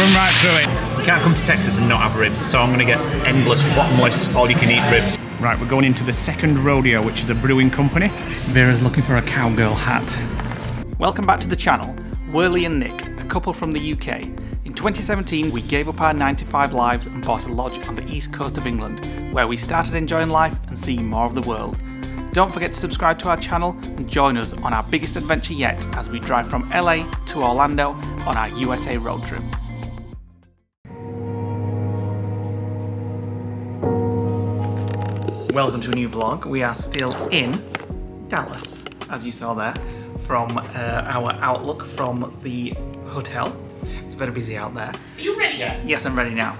run right through it. You can't come to Texas and not have ribs, so I'm going to get endless, bottomless, all-you-can-eat ribs. Right, we're going into the second rodeo, which is a brewing company. Vera's looking for a cowgirl hat. Welcome back to the channel. We're Leigh and Nick, a couple from the UK. In 2017, we gave up our 9-to-5 lives and bought a lodge on the east coast of England, where we started enjoying life and seeing more of the world. Don't forget to subscribe to our channel and join us on our biggest adventure yet as we drive from LA to Orlando on our USA road trip. Welcome to a new vlog. We are still in Dallas, as you saw there, from our outlook from the hotel. It's very busy out there. Are you ready yet? Yes, I'm ready now.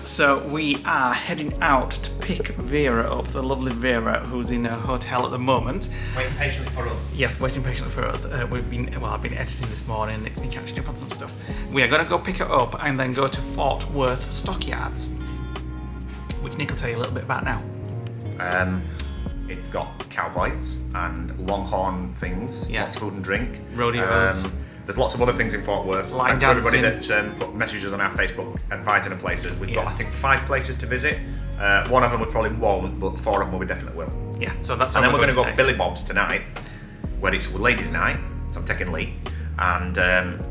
So we are heading out to pick Vera up, the lovely Vera, who's in a hotel at the moment. Waiting patiently for us. Yes, waiting patiently for us. I've been editing this morning. Nick's been catching up on some stuff. We are going to go pick her up and then go to Worth Stockyards, which Nick will tell you a little bit about now. It's got cowboys and longhorn things, lots of food and drink. Rodeos. There's lots of other things in Fort Worth. Line Thanks to everybody dancing. that put messages on our Facebook inviting them places. We've got, I think, 5 places to visit. One of them we probably won't, but 4 of them we definitely will. Yeah, so that's. And then we're going to go Billy Bob's tonight, where it's ladies' night. So I'm taking Leigh, and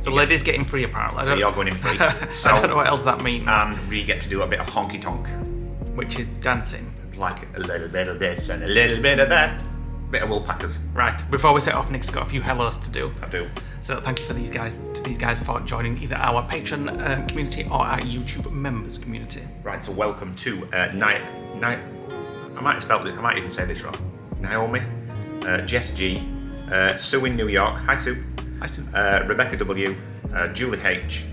so ladies getting free apparently. So you're going in free. So, I don't know what else that means. And we get to do a bit of honky tonk, which is dancing. Like a little bit of this and a little bit of that. Bit of woolpackers. Right, before we set off, Nick's got a few hellos to do. I do. So thank you to these guys for joining either our Patreon community or our YouTube members community. Right, so welcome to I might even say this wrong. Naomi, Jess G, Sue in New York. Hi Sue. Hi Sue. Rebecca W, Julie H,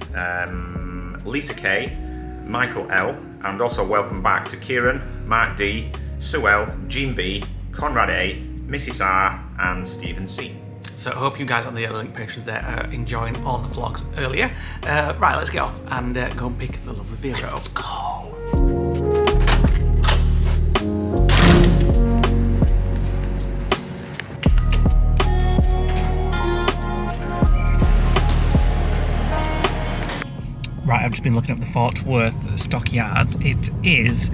Lisa K, Michael L, and also welcome back to Kieran, Mark D, Sue L, Jean B, Conrad A, Mrs. R, and Stephen C. So I hope you guys on the link patrons there are enjoying all the vlogs earlier. Right, let's get off and go and pick the lovely Vera up. Let's go. Right, I've just been looking up the Fort Worth Stockyards. It is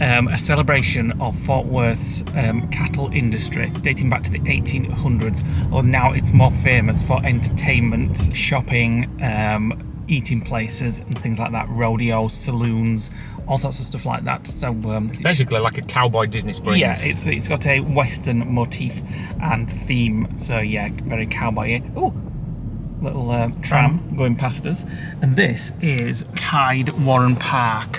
a celebration of Fort Worth's cattle industry dating back to the 1800s. Or now it's more famous for entertainment, shopping, eating places and things like that, rodeos, saloons, all sorts of stuff like that. So basically like a cowboy Disney Springs. Yeah, it's got a western motif and theme. So yeah, very cowboy. Oh, little tram going past us. And this is Hyde Warren Park,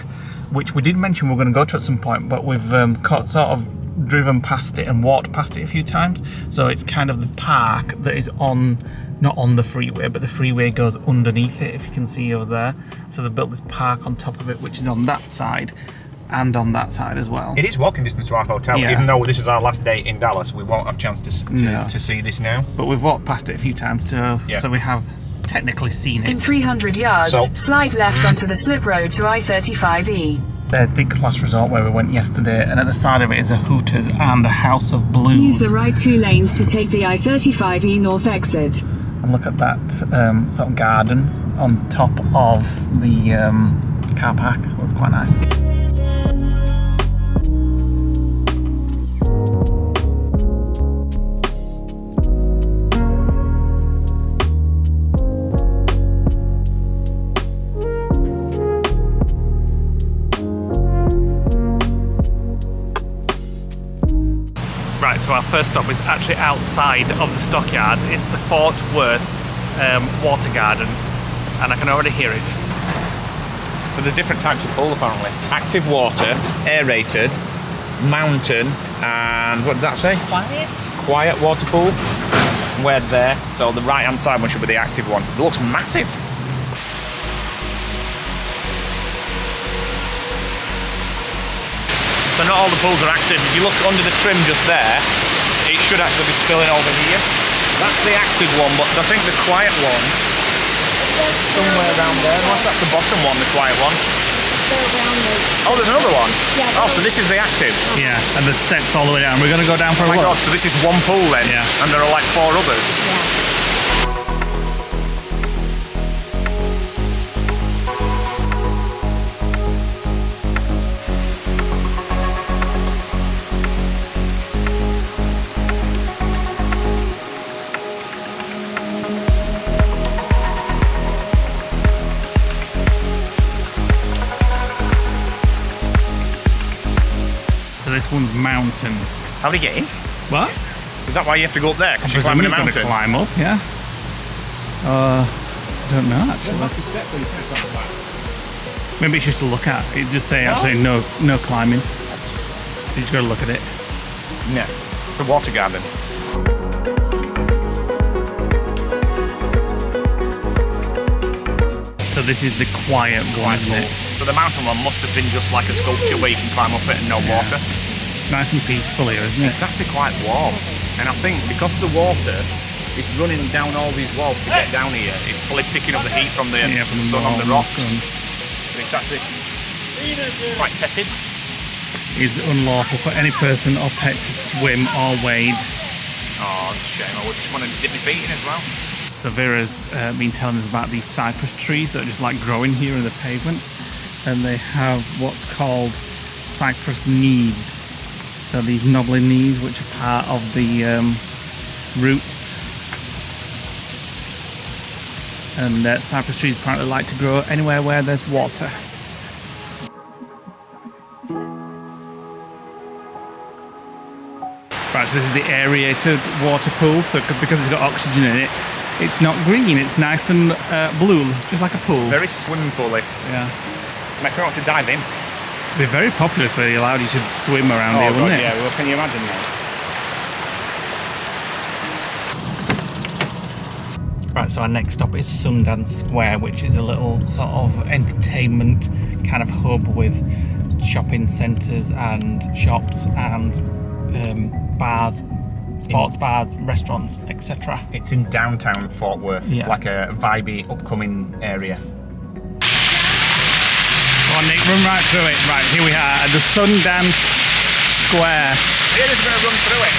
which we did mention we were going to go to at some point, but we've sort of driven past it and walked past it a few times. So it's kind of the park that is not on the freeway, but the freeway goes underneath it, if you can see over there. So they've built this park on top of it, which is on that side and on that side as well. It is walking distance to our hotel, even though this is our last day in Dallas. We won't have a chance to see this now. But we've walked past it a few times, so we have technically seen it. In 300 yards, slide left onto the slip road to I-35E. There's Dick's Last Resort where we went yesterday, and at the side of it is a Hooters and a House of Blues. Use the right 2 lanes to take the I-35E north exit. And look at that sort of garden on top of the car park. That's quite nice. Right, so our first stop is actually outside of the stockyards. It's the Fort Worth water garden, and I can already hear it. So there's different types of pool apparently. Active water, aerated, mountain, and what does that say? Quiet water pool. We're there, so the right hand side one should be the active one. It looks massive. So not all the pools are active. If you look under the trim just there, it should actually be spilling over here. That's the active one, but I think the quiet one somewhere around there. Unless that's the bottom one, the quiet one. Oh, there's another one. Yeah, so this is the active. Yeah, and there's steps all the way down. We're going to go down for a Oh look. my God, so this is one pool then? Yeah. And there are like 4 others? Yeah. this one's mountain. How do you get in? What? Is that why you have to go up there? Because you're climbing a Presumably mountain? gonna climb up, yeah. Don't know actually. Maybe it's just to look at. It just say actually no climbing. So you just got to look at it. No. It's a water garden. So this is the quiet one, isn't it? So the mountain one must have been just like a sculpture where you can climb up it and no water. It's nice and peaceful here, isn't it? It's actually quite warm. And I think because the water is running down all these walls to get down here, it's probably picking up the heat from the sun on the rocks. But it's actually quite tepid. It's unlawful for any person or pet to swim or wade. Oh, it's a shame. I would just want to dip my feet in as well. So Vera's been telling us about these cypress trees that are just like growing here in the pavements, and they have what's called cypress knees. So these knobbly knees, which are part of the roots. And cypress trees apparently like to grow anywhere where there's water. Right, so this is the aerated water pool. So because it's got oxygen in it, it's not green. It's nice and blue, just like a pool. Very swimming pool-y. Yeah. Make me want to dive in. It'd be very popular if they allowed you to swim around here, wouldn't it? Yeah, well, can you imagine that? Right, so our next stop is Sundance Square, which is a little sort of entertainment kind of hub with shopping centres and shops and bars, sports bars, restaurants, etc. It's in downtown Fort Worth. It's like a vibey, upcoming area. Go on, Nick, run right through it. Right, here we are at the Sundance Square. Vera's going to run through it.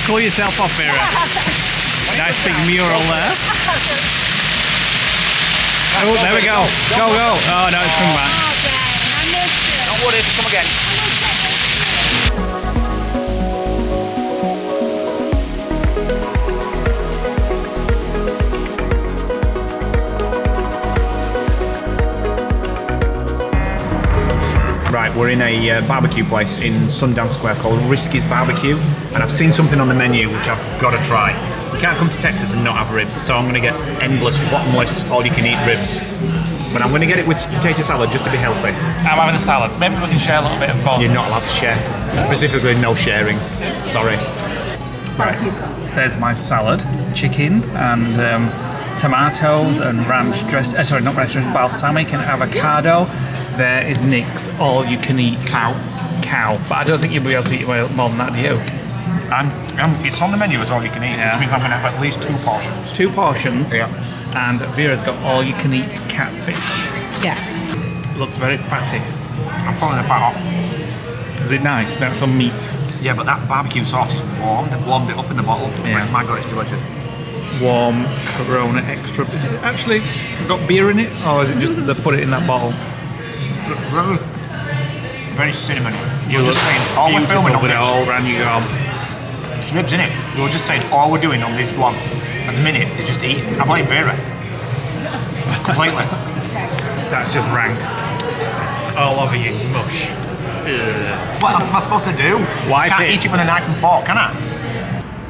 Call yourself off, Vera. Nice big mural there. Oh, there we go. Go, go. Oh, no, it's come back. Don't worry, come again. Right, we're in a barbecue place in Sundance Square called Risky's Barbecue, and I've seen something on the menu which I've got to try. You can't come to Texas and not have ribs, so I'm going to get endless, bottomless, all-you-can-eat ribs. But I'm going to get it with potato salad just to be healthy. I'm having a salad. Maybe we can share a little bit of both. You're not allowed to share. Specifically, no sharing. Sorry. Right, there's my salad, chicken and tomatoes and ranch dress. Sorry, not ranch dress, balsamic and avocado. There is Nick's all-you-can-eat cow. But I don't think you'll be able to eat more than that, do you? It's on the menu as all you can eat, which means I'm going to have at least 2 portions. 2 portions? Yeah. And Vera's got all-you-can-eat catfish. Yeah. Looks very fatty. I'm pulling the fat off. Is it nice? That's some meat. Yeah, but that barbecue sauce is warm. They've warmed it up in the bottle. Yeah. My God, it's delicious. Warm Corona Extra. Is it actually got beer in it, or is it just they put it in that bottle? Very, very cinnamon. You look all we're beautiful filming on with it this. all around your gob. It's ribs in it. We were just saying all we're doing on this vlog at the minute is just eat. I blame Vera. Completely. That's just rank. All over you, mush. What else am I supposed to do? Wipe I can't it. eat it with a knife and fork, can I?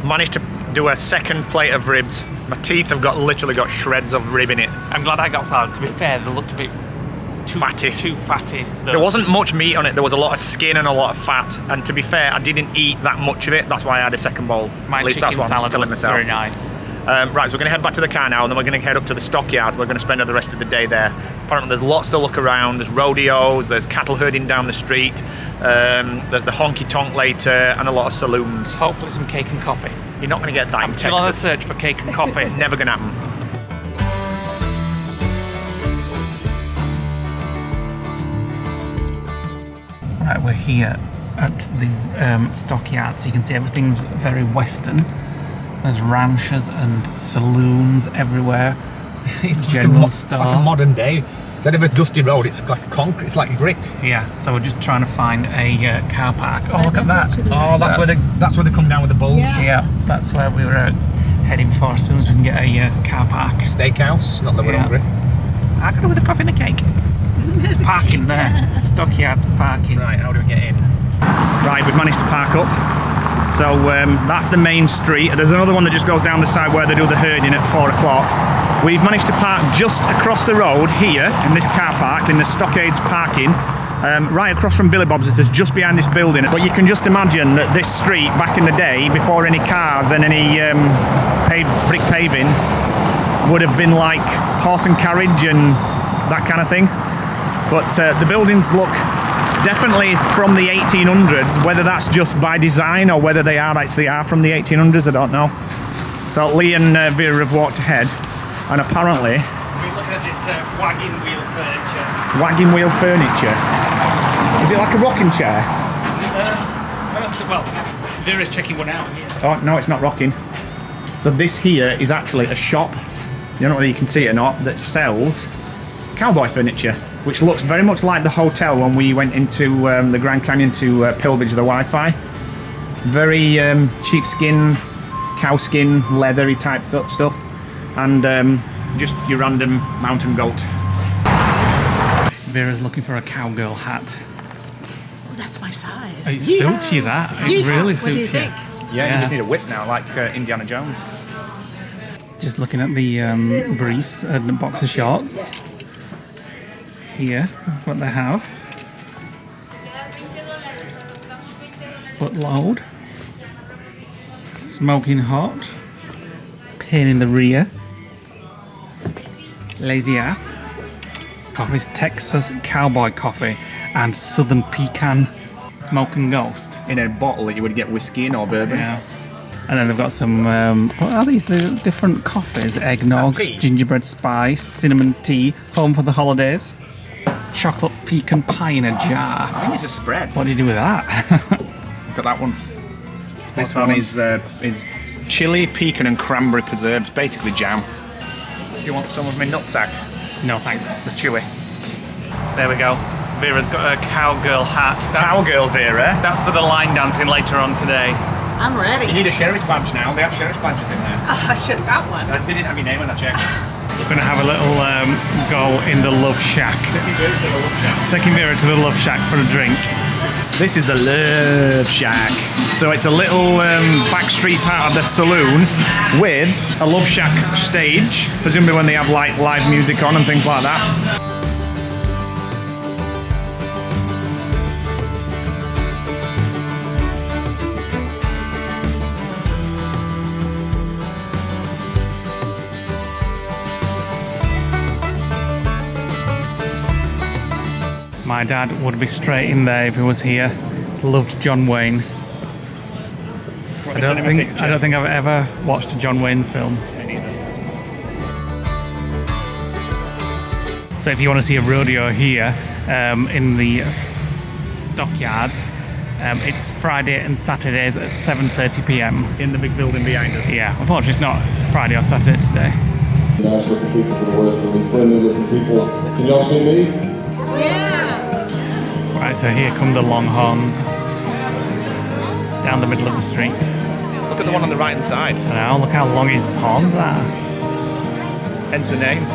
Managed to do a second plate of ribs. My teeth have literally got shreds of rib in it. I'm glad I got salad. To be fair, they looked a bit Fatty. Too fatty. There wasn't much meat on it. There was a lot of skin and a lot of fat. And to be fair, I didn't eat that much of it. That's why I had a second bowl. My At least that's chicken what I'm salad telling was myself. very nice. Right, so we're going to head back to the car now, and then we're going to head up to the stockyards. We're going to spend the rest of the day there. Apparently there's lots to look around. There's rodeos, there's cattle herding down the street, there's the honky tonk later, and a lot of saloons. Hopefully some cake and coffee. You're not going to get that in I'm Texas. still on a search for cake and coffee. Never going to happen. Right, we're here at the stockyards. So you can see everything's very western. There's ranches and saloons everywhere. It's general store. It's like a modern day. Instead of a dusty road, it's like concrete. It's like brick. Yeah, so we're just trying to find a car park. Oh, look at that! Oh, that's where they come down with the bulls. Yeah, that's where we were heading for as soon as we can get a car park. Steakhouse. Not that we're hungry. I could do with a coffee and a cake. Parking there. Stockyards parking. Right, how do we get in? Right, we've managed to park up. So that's the main street. There's another one that just goes down the side where they do the herding at 4 o'clock. We've managed to park just across the road here in this car park, in the Stockyards parking, right across from Billy Bob's. It's just behind this building. But you can just imagine that this street back in the day, before any cars and any brick paving, would have been like horse and carriage and that kind of thing. But the buildings look definitely from the 1800s. Whether that's just by design or whether they actually are from the 1800s, I don't know. So Leigh and Vera have walked ahead, and apparently We're looking at this wagon wheel furniture. wagon wheel furniture. Is it like a rocking chair? Well, Vera's checking one out here. Oh no, it's not rocking. So this here is actually a shop, I don't know whether you can see it or not, that sells cowboy furniture, which looks very much like the hotel when we went into the Grand Canyon to pillage the Wi-Fi. Very sheepskin, cowskin, leathery type stuff, and just your random mountain goat. Vera's looking for a cowgirl hat. Oh, that's my size. It suits you, that. It really What do you suits you. think? Yeah, you just need a whip now, like Indiana Jones. Just looking at the briefs and the boxer shorts. Here, what they have. Butt load. Smoking hot. Pain in the rear. Lazy ass. Coffee's Texas Cowboy Coffee and Southern Pecan Smoking Ghost. In a bottle that you would get whiskey in or bourbon. Yeah. And then they've got some, what are these? The different coffees. Eggnog, tea? gingerbread spice, cinnamon tea, home for the holidays. Chocolate pecan pie in a jar. I think it's a spread. What do you do with that? Got that one. This that one one? is chili, pecan and cranberry preserves, basically jam. Do you want some of my nutsack? No thanks. The chewy. There we go. Vera's got a cowgirl hat. Cowgirl, Vera. That's for the line dancing later on today. I'm ready. You need a sheriff's badge now. They have sheriff's badges in there. I should have got one. They didn't have your name on that check. We're going to have a little go in the Love Shack. Taking Vera to the Love Shack for a drink. This is the Love Shack. So it's a little back street part of the saloon with a Love Shack stage, presumably when they have like live music on and things like that. My dad would be straight in there if he was here. Loved John Wayne. I don't think I've ever watched a John Wayne film. So if you want to see a rodeo here in the Stockyards, it's Friday and Saturdays at 7:30 p.m. In the big building behind us. Yeah, unfortunately it's not Friday or Saturday today. Nice looking people to the west, really friendly looking people. Can y'all see me? Right, so here come the Longhorns down the middle of the street. Look at the one on the right hand side. I know, look how long his horns are. Hence the name.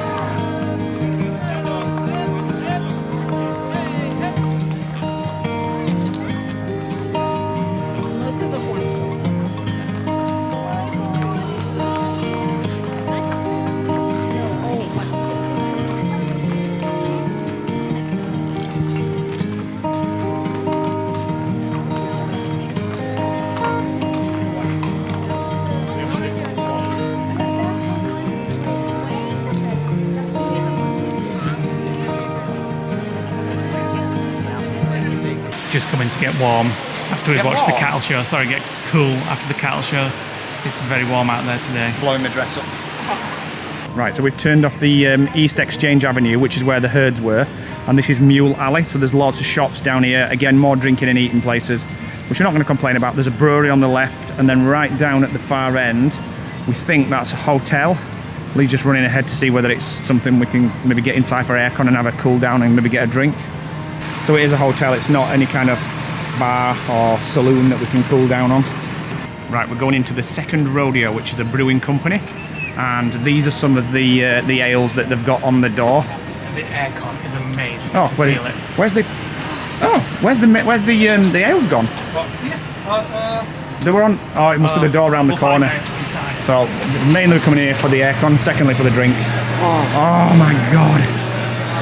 Just coming to get warm after we've watched the cattle show. Sorry, get cool after the cattle show. It's very warm out there today. Blowing the dress up. Right, so we've turned off the East Exchange Avenue, which is where the herds were, and this is Mule Alley, so there's lots of shops down here. Again, more drinking and eating places, which we're not going to complain about. There's a brewery on the left, and then right down at the far end, we think that's a hotel. Lee's just running ahead to see whether it's something we can maybe get inside for aircon and have a cool down and maybe get a drink. So it is a hotel, it's not any kind of bar or saloon that we can cool down on. Right, we're going into the Second Rodeo, which is a brewing company, and these are some of the ales that they've got on the door. The aircon is amazing. Oh, where's the... Oh, where's the ales gone? They were on. Oh, it must be the door around the corner. So mainly we're coming here for the aircon, secondly for the drink. Oh my god,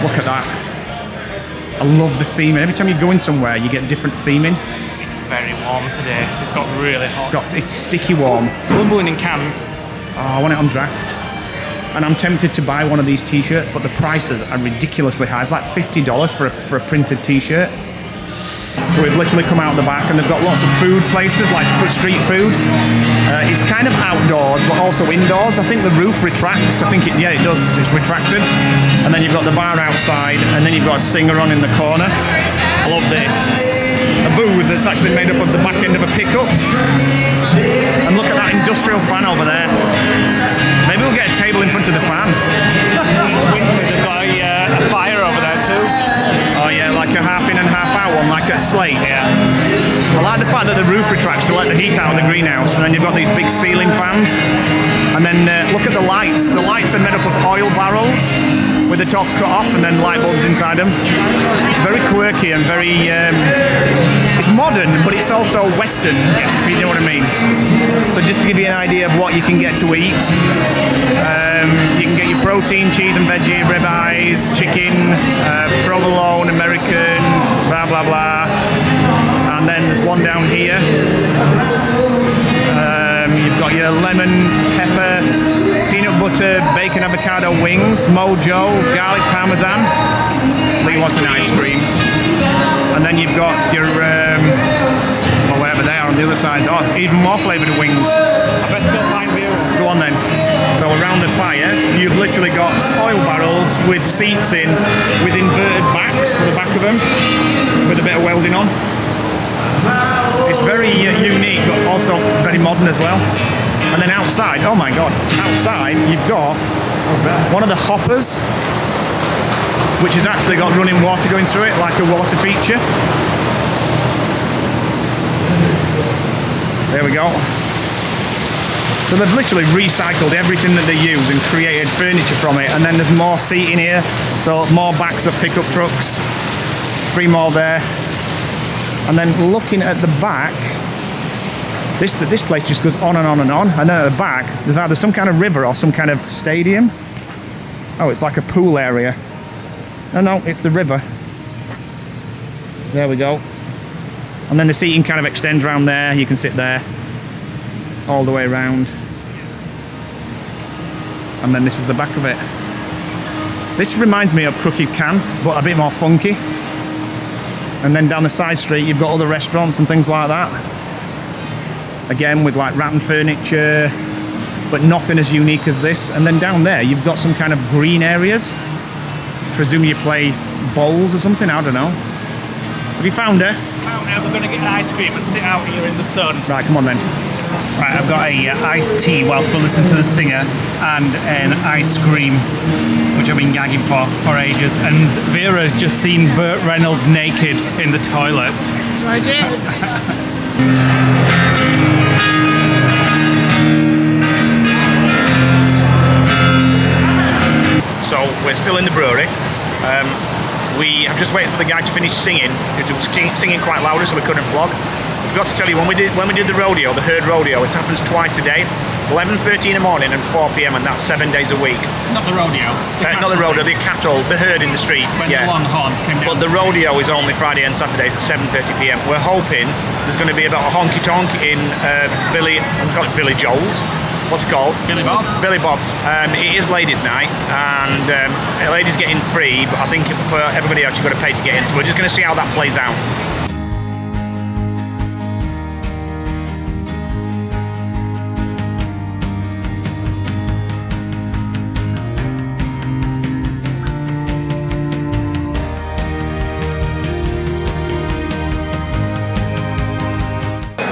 look at that! I love the theming. Every time you go in somewhere, you get different theming. It's very warm today. It's got really hot. It's sticky warm. Bubbling in cans. Oh, I want it on draft. And I'm tempted to buy one of these t-shirts, but the prices are ridiculously high. It's like $50 for a printed t-shirt. So we've literally come out the back and they've got lots of food places, like street food. It's kind of outdoors, but also indoors. I think the roof retracts. I think it does. It's retracted. And then you've got the bar outside, and then you've got a singer-on in the corner. I love this. A booth that's actually made up of the back end of a pickup. And look at that industrial fan over there. Maybe we'll get a table in front of the fan. It's winter. They've got a fire over there too. Oh yeah, like a half in and half out one, like a slate. Yeah. I like the fact that the roof retracts to let the heat out of the greenhouse, and then you've got these big ceiling fans. And then look at the lights. The lights are made up of oil barrels with the tops cut off and then light bulbs inside them. It's very quirky and very... it's modern, but it's also Western, if you know what I mean. So just to give you an idea of what you can get to eat, you can get your protein, cheese and veggie, ribeyes, chicken, provolone, American, blah blah blah. And then there's one down here. You've got your lemon, pepper, peanut butter, bacon, avocado wings, mojo, garlic parmesan. Leigh wants an ice cream. And then you've got your, well, wherever they are on the other side. Oh, even more flavoured wings. I best go find you. Go on then. So around the fire, you've literally got oil barrels with seats in, with inverted backs for the back of them, with a bit of welding on. It's very unique, but also very modern as well. And then outside, oh my god, outside you've got one of the hoppers, which has actually got running water going through it, like a water feature. There we go. So they've literally recycled everything that they use and created furniture from it. And then there's more seating here, so more backs of pickup trucks. 3 more there. And then looking at the back, this place just goes on and on and on. And then at the back, there's either some kind of river or some kind of stadium. Oh, it's like a pool area. No, it's the river. There we go. And then the seating kind of extends around there. You can sit there all the way around. And then this is the back of it. This reminds me of Crooked Can, but a bit more funky. And then down the side street, you've got other restaurants and things like that. Again, with like rattan furniture, but nothing as unique as this. And then down there, you've got some kind of green areas. Presume you play bowls or something, I don't know. Have you found her? Found her. We're going to get an ice cream and sit out here in the sun. Right, come on then. Right, I've got a iced tea whilst we listen to the singer and an ice cream, which I've been gagging for ages. And Vera's just seen Burt Reynolds naked in the toilet. I did. So we're still in the brewery. We have just waited for the guy to finish singing, because he was singing quite loudly, so we couldn't vlog. I forgot to tell you, when we did the rodeo, the herd rodeo, it happens twice a day, 11:30 in the morning and 4 p.m, and that's 7 days a week. Not the rodeo. Not the rodeo, the cattle, the herd in the street. When the longhorns came down. But the rodeo is only Friday and Saturdays at 7:30 p.m. We're hoping there's going to be about a honky tonk in Billy Joel's. What's it called? Billy Bob's. Billy Bob's. It is ladies' night, and ladies get in free, but I think for everybody else you've got to pay to get in. So we're just going to see how that plays out.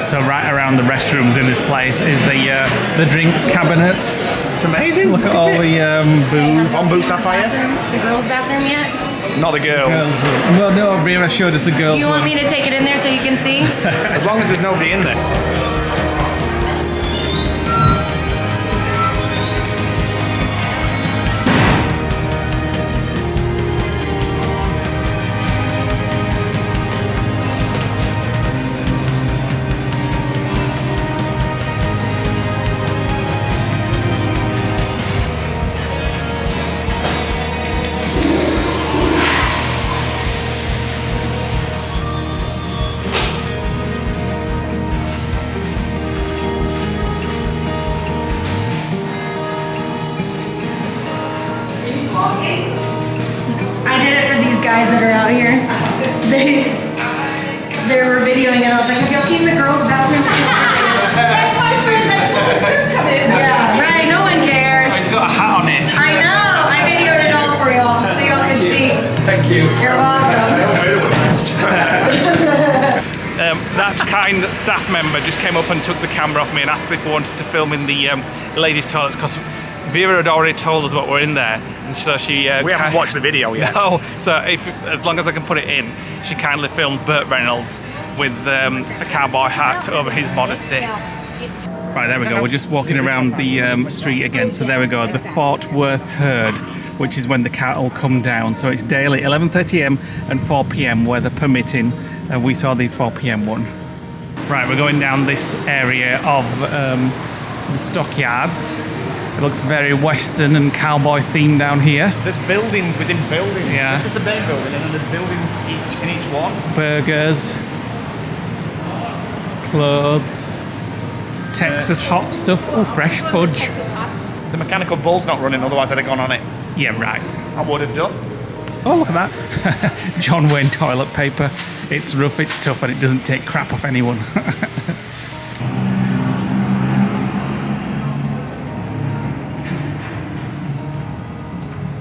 So right around the restrooms in this place is the drinks cabinet. It's amazing. Look at all the booze. On Boots Sapphire? The girls' bathroom yet? Not the girls. Well, no, Vera showed us the girls. Do you want me to take it in there so you can see? As long as there's nobody in there. I did it for these guys that are out here. They were videoing it. I was like, have y'all seen the girls' bathroom? That's my friend that just come in. Yeah, right. No one cares. He's got a hat on it. I know. I videoed it all for y'all so y'all can see. Thank you. You're welcome. That kind staff member just came up and took the camera off me and asked if we wanted to film in the ladies' toilets because Vera had already told us what were in there, and so she. We haven't watched the video yet. No, so as long as I can put it in, she kindly filmed Burt Reynolds with a cowboy hat over his modesty. Right, there we go. We're just walking around the street again. So there we go, the Fort Worth herd, which is when the cattle come down. So it's daily 11:30 a.m. and 4 p.m. weather permitting. And we saw the 4 p.m. one. Right, we're going down this area of the Stockyards. It looks very western and cowboy themed down here. There's buildings within buildings. Yeah. This is the main building, and then there's buildings in each one. Burgers, clothes, Texas hot stuff. Oh, fresh fudge. The mechanical bull's not running, otherwise I'd have gone on it. Yeah, right. I would have done. Oh, look at that. John Wayne toilet paper. It's rough, it's tough, and it doesn't take crap off anyone.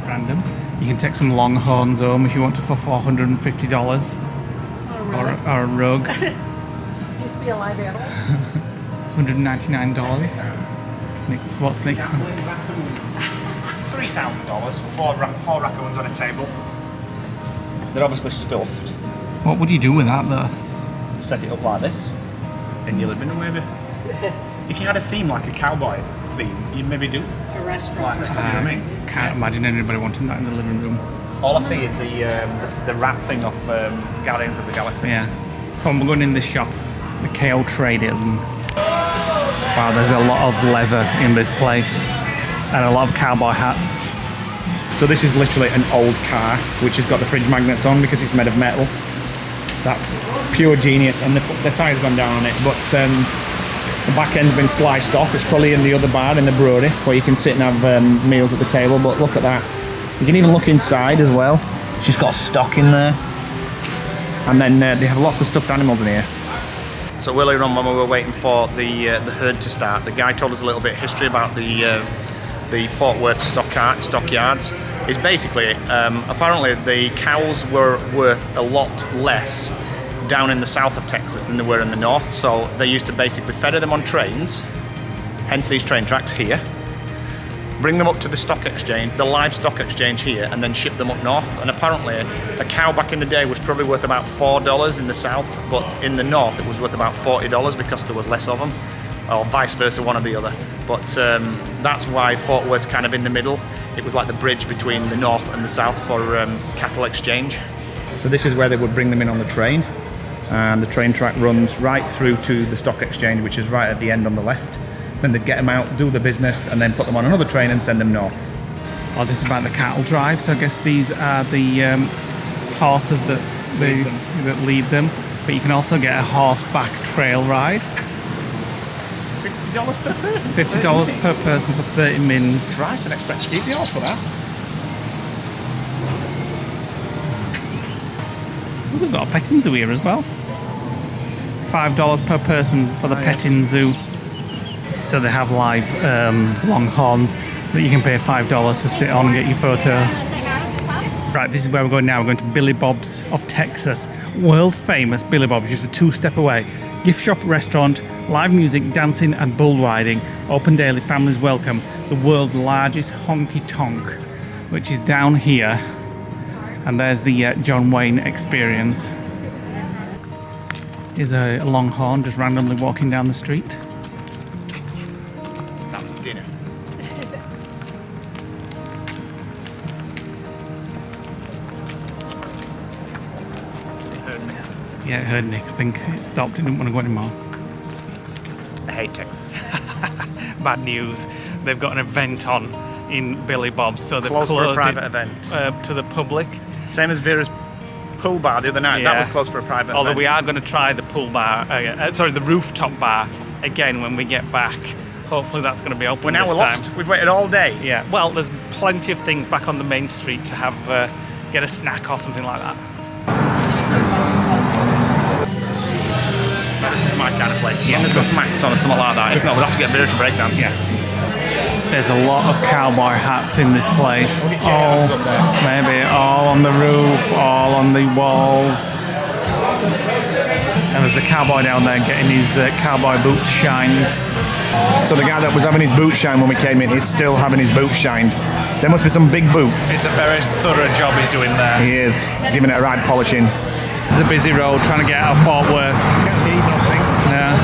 Random. You can take some Longhorns home if you want to for $450. Or a rug. Used to be a live animal. $199. Nick, what's Nick? $3,000 for four raccoons on a table. They're obviously stuffed. What would you do with that though? Set it up like this in your living room, maybe. If you had a theme like a cowboy theme, you'd maybe do A restaurant. like, you know what I mean? Can't imagine anybody wanting that in the living room. All I see is the rat thing off Guardians of the Galaxy. Yeah. Come on, we're going in this shop. The KO Trading. Wow, there's a lot of leather in this place. And a lot of cowboy hats. So this is literally an old car, which has got the fridge magnets on because it's made of metal. That's pure genius, and the tyre's gone down on it, but the back end's been sliced off. It's probably in the other bar in the brewery, where you can sit and have meals at the table, but look at that. You can even look inside as well. It's just got stock in there. And then they have lots of stuffed animals in here. So earlier on when we were waiting for the herd to start, the guy told us a little bit of history about the Fort Worth Stockyards. Is basically, apparently the cows were worth a lot less down in the south of Texas than they were in the north, so they used to basically feather them on trains, hence these train tracks here, bring them up to the stock exchange, the live stock exchange here, and then ship them up north. And apparently a cow back in the day was probably worth about $4 in the south, but in the north it was worth about $40 because there was less of them, or vice versa, one or the other. But that's why Fort Worth's kind of in the middle. It was like the bridge between the north and the south for cattle exchange. So this is where they would bring them in on the train, and the train track runs right through to the stock exchange, which is right at the end on the left. Then they'd get them out, do the business, and then put them on another train and send them north. Oh, this is about the cattle drive, so I guess these are the horses that lead them, but you can also get a horseback trail ride. $50 per person? $50 per person for 30 mins. Christ, I didn't expect to keep the horse for that. Oh, they've got a petting zoo here as well. $5 per person for the petting zoo. So they have live longhorns that you can pay $5 to sit on and get your photo. Right, this is where we're going now. We're going to Billy Bob's of Texas. World famous Billy Bob's, just a 2-step away. Gift shop, restaurant, live music, dancing and bull riding. Open daily, families welcome. The world's largest honky tonk, which is down here. And there's the John Wayne Experience. Here's a longhorn just randomly walking down the street. That was dinner. Yeah, it heard Nick. I think it stopped. It didn't want to go anymore. I hate Texas. Bad news. They've got an event on in Billy Bob's, so they've Closed closed for a private it event. to the public. Same as Vera's pool bar the other night. Yeah. That was closed for a private Although event. we are going to try the pool bar, the rooftop bar again when we get back. hopefully that's going to be open Well, now this we're time. lost. We've waited all day. Yeah, well, there's plenty of things back on the main street to have, get a snack or something like that. This is my kind of place. Yeah, there's got smacks on or something like that. If not, we'll have to get beer to break dance. Yeah. There's a lot of cowboy hats in this place. All, maybe all on the roof, all on the walls. And there's a cowboy down there getting his cowboy boots shined. So the guy that was having his boots shined when we came in, he's still having his boots shined. There must be some big boots. It's a very thorough job he's doing there. He is, giving it a right polishing. It's a busy road trying to get out of Fort Worth. Yeah.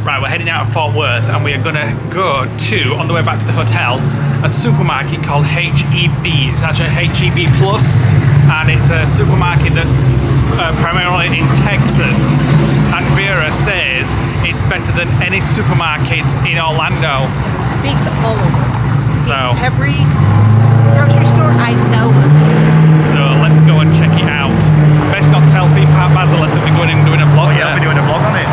Right, we're heading out of Fort Worth and we are going to go to, on the way back to the hotel, a supermarket called HEB. It's actually HEB Plus, and it's a supermarket that's primarily in Texas. And Vera says it's better than any supermarket in Orlando. Beats all over. So, Every grocery store I know. so let's go and check it out. Best not tell Theme Park Basilisk that we're going and doing a vlog. Yeah, we're doing a vlog on it.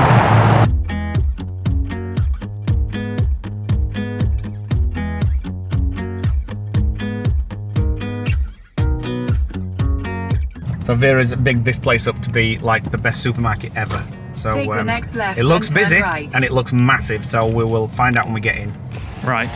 So Vera's bigged this place up to be like the best supermarket ever. So Take the next left it looks and turn busy right. and it looks massive, so we will find out when we get in. Right,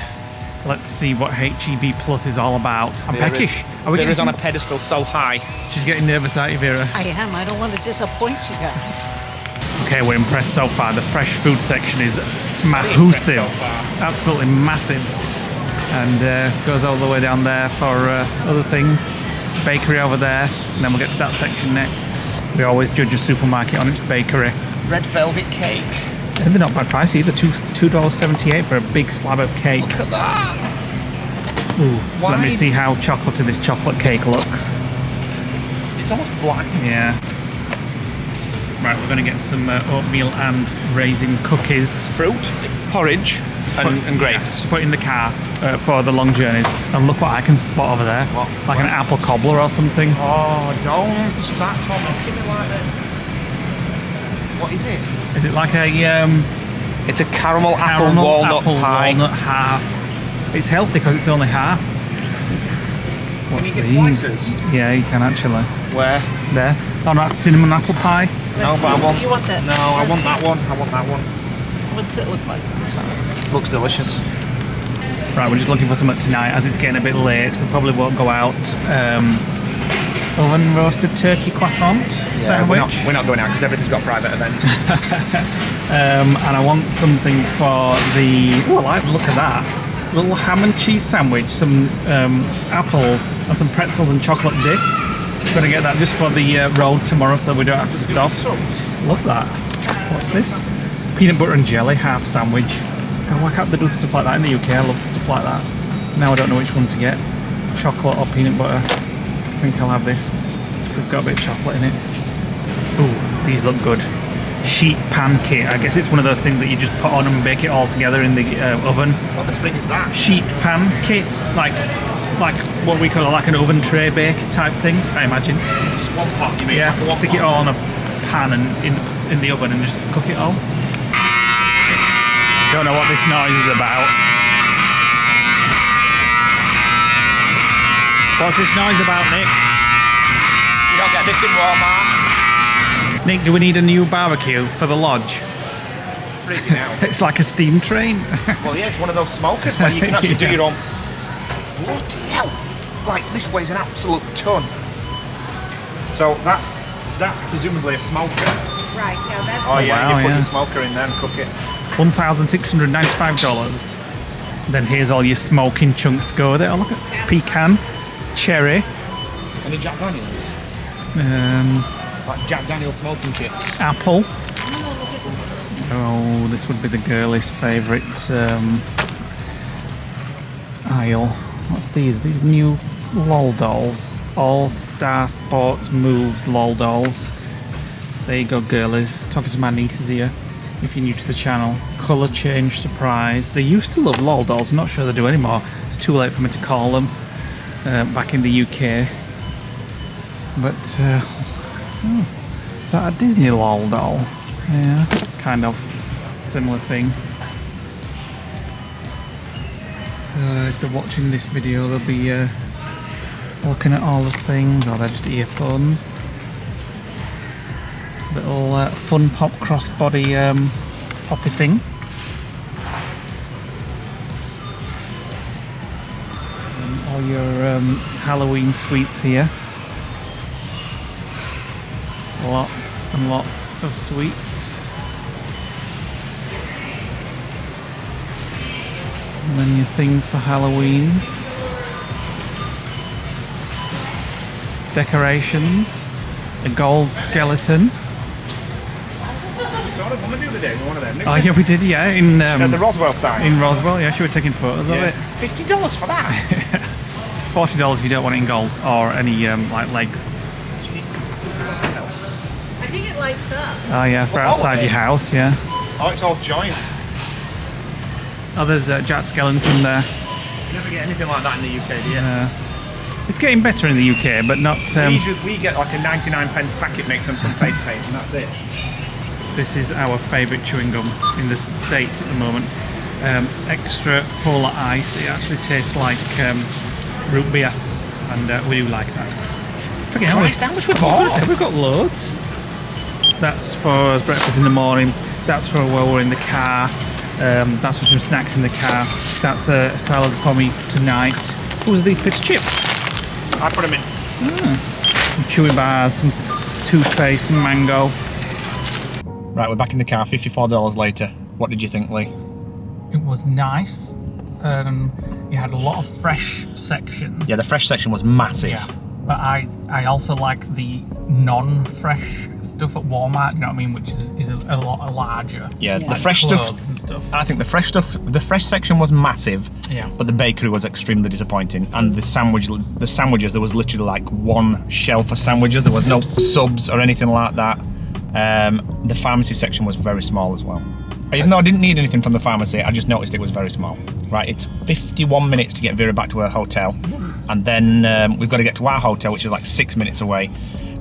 let's see what HEB Plus is all about. I'm peckish. Are we Vera's getting on a pedestal so high. She's getting nervous, aren't you, Vera? I am. I don't want to disappoint you guys. Okay, we're impressed so far. The fresh food section is massive, so far. absolutely massive, and goes all the way down there for other things. Bakery over there, and then we'll get to that section next. We always judge a supermarket on its bakery. Red velvet cake. And they're not bad price either. $2.78 for a big slab of cake. Look at that. Ooh, let me see how chocolatey this chocolate cake looks. It's almost black. Yeah. Right, we're going to get some oatmeal and raisin cookies. Fruit, porridge, and grapes. To put in the car for the long journeys. And look what I can spot over there. What? Like an apple cobbler or something. Oh, don't start talking to me like that. What is it? Is it like a It's a caramel apple walnut pie. walnut half? It's healthy because it's only half. What's you get these? slices? Yeah, you can actually. Where? There. Oh, no, that's cinnamon apple pie. No, but I want. You want that? No, I want that one. I want that one. What's it look like? Looks delicious. Right, we're just looking for something tonight as it's getting a bit late. We probably won't go out. Oven roasted turkey croissant sandwich. We're not going out because everything's got private event. And I want something for the. Oh, I like the look of that. Little ham and cheese sandwich, some apples, and some pretzels and chocolate dip. Going to get that just for the road tomorrow, so we don't have to stop. Love that. What's this? Peanut butter and jelly half sandwich. God, why can't they do stuff like that in the UK? I love stuff like that. Now I don't know which one to get. Chocolate or peanut butter. I think I'll have this. It's got a bit of chocolate in it. Ooh, these look good. Sheet pan kit. I guess it's one of those things that you just put on and bake it all together in the oven. What the frig is that? Sheet pan kit, like what we call like an oven tray bake type thing, I imagine. One pot, you mean? Yeah, Like a one stick it pot? all on a pan and in the oven and just cook it all. Don't know what this noise is about. What's this noise about, Nick? You don't get this in Walmart. Nick, do we need a new barbecue for the lodge? Freaking out. It's like a steam train. Well, yeah, it's one of those smokers where you can actually do Yeah. your own. Bloody hell! Like this weighs an absolute ton. So that's presumably a smoker. Right, now that's. Oh yeah, wow, you put yeah. your smoker in there and cook it. $1,695. Then here's all your smoking chunks to go with it. Oh, look at pecan, cherry, Any Jack Daniels? Like Jack Daniels smoking chips. apple. Oh, this would be the girlies' favourite aisle. What's these? These new lol dolls. All Star Sports Moves lol dolls. There you go, girlies. Talking to my nieces here. If you're new to the channel, colour change surprise. They used to love lol dolls. I'm not sure they do anymore. It's too late for me to call them back in the UK. But is that a Disney lol doll? Yeah, kind of similar thing. So if they're watching this video, they'll be looking at all the things, or they're just earphones. Little fun pop crossbody poppy thing. All your Halloween sweets here. Lots and lots of sweets. And then your things for Halloween. Decorations. A gold skeleton. We saw one the other day, one of them. Oh yeah, we did, yeah, in the Roswell sign. In Roswell, yeah, she was taking photos of it. $50 for that. $40 if you don't want it in gold or any like legs. I think it lights up. Oh yeah, for outside your house, yeah. Oh, it's all joined. Oh, there's Jack Skellington there. You never get anything like that in the UK, do you? It's getting better in the UK, but not. We get like a 99p packet mix and some face paint, and that's it. This is our favourite chewing gum in the States at the moment. Extra polar ice. It actually tastes like root beer, and we do like that. Forget how much we bought. We've got loads. That's for breakfast in the morning. That's for while we're in the car. That's for some snacks in the car. That's a salad for me tonight. Who's these bits of chips? I put them in. Some chewy bars, some toothpaste, some mango. Right, we're back in the car, $54 later. What did you think, Lee? It was nice. You had a lot of fresh sections. Yeah, the fresh section was massive. Yeah, but I also like the non-fresh stuff at Walmart. You know what I mean? Which is a lot larger. Yeah, like the fresh stuff. And stuff. I think the fresh section was massive. Yeah. But the bakery was extremely disappointing, and the sandwiches, there was literally like one shelf of sandwiches. There was no subs or anything like that. The pharmacy section was very small as well. Even though I didn't need anything from the pharmacy, I just noticed it was very small. Right, it's 51 minutes to get Vera back to her hotel, and then we've got to get to our hotel, which is like 6 minutes away,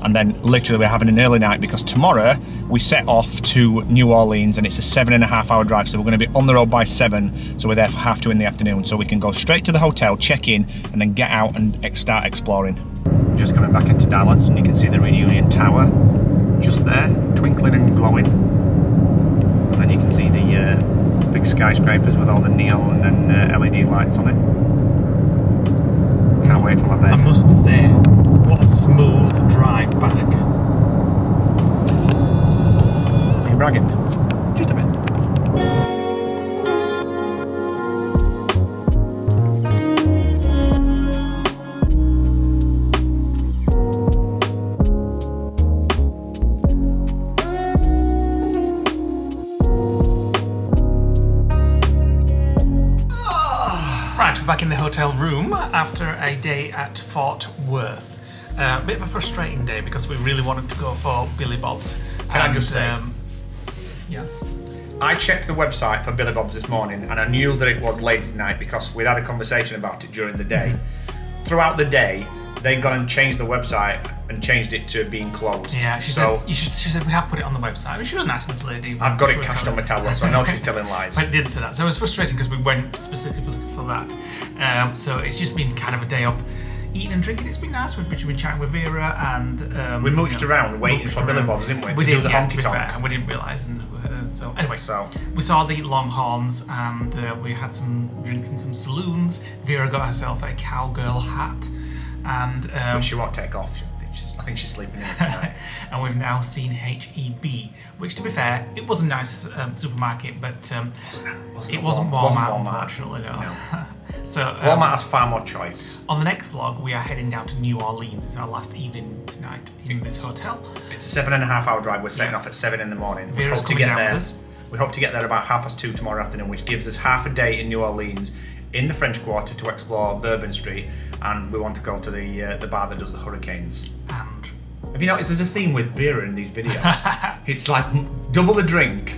and then literally we're having an early night because tomorrow we set off to New Orleans, and it's a 7.5 hour drive, so we're going to be on the road by 7, so we're there for 2:30 in the afternoon, so we can go straight to the hotel, check in, and then get out and start exploring. We're just coming back into Dallas, and you can see the Reunion Tower just there, twinkling and glowing. And then you can see the big skyscrapers with all the neon and LED lights on it. Can't wait for that bed. I must say, what a smooth drive back. Are you bragging? Just a bit. Back in the hotel room after a day at Fort Worth. A bit of a frustrating day because we really wanted to go for Billy Bob's. Can I just say? Yes. I checked the website for Billy Bob's this morning, and I knew that it was ladies' night because we'd had a conversation about it during the day. Throughout the day, they'd gone and changed the website and changed it to being closed. Yeah, she said we have put it on the website. She was a nice enough lady. I've got it cashed on my tablet, so I know she's telling lies. But it did say that. So it was frustrating because we went specifically for that. So it's just been kind of a day of eating and drinking. It's been nice. We've been chatting with Vera and... we mooched around waiting for Billy Bob's, didn't we? We to did, do the to be honky tonk. fair, and we didn't realise. So anyway, we saw the Longhorns and we had some drinks in some saloons. Vera got herself a cowgirl hat. And which she won't take off. I think she's sleeping in it tonight. And we've now seen HEB, which, to be fair, it was a nice supermarket, but it wasn't Walmart, unfortunately. No. So Walmart has far more choice. On the next vlog, we are heading down to New Orleans. It's our last evening tonight in this hotel. It's a 7.5 hour drive. We're setting off at 7 in the morning. Vera's coming down with us. We hope to get there about 2:30 tomorrow afternoon, which gives us half a day in New Orleans, in the French Quarter, to explore Bourbon Street, and we want to go to the bar that does the hurricanes. And have you noticed there's a theme with Vera in these videos? It's like double the drink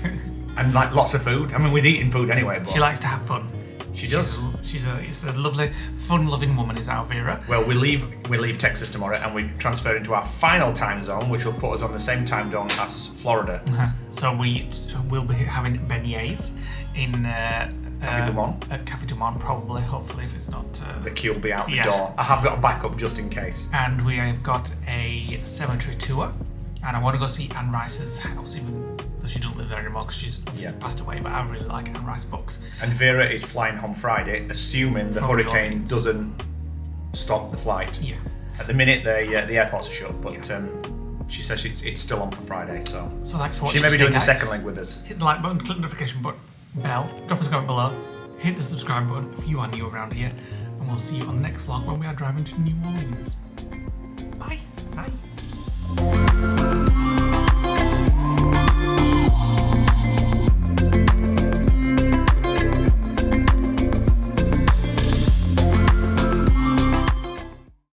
and like lots of food. I mean, we're eating food anyway, but she likes to have fun. She does. She's a lovely, fun-loving woman, is our Vera. Well, we leave Texas tomorrow and we transfer into our final time zone, which will put us on the same time zone as Florida. So we will be having beignets in Café Du Monde. At Café Du Monde, probably, hopefully, if it's not... The queue will be out the door. I have got a backup just in case. And we have got a cemetery tour. And I want to go see Anne Rice's house, even though she doesn't live there anymore because she's obviously passed away. But I really like Anne Rice books. And Vera is flying home Friday, assuming the hurricane doesn't stop the flight. Yeah. At the minute, the airports are shut, but she says it's still on for Friday. So thanks for watching. She may be doing the guys. second leg with us. Hit the like button, click the notification button, bell, drop us a comment below, hit the subscribe button if you are new around here, and we'll see you on the next vlog when we are driving to New Orleans. Bye. Bye.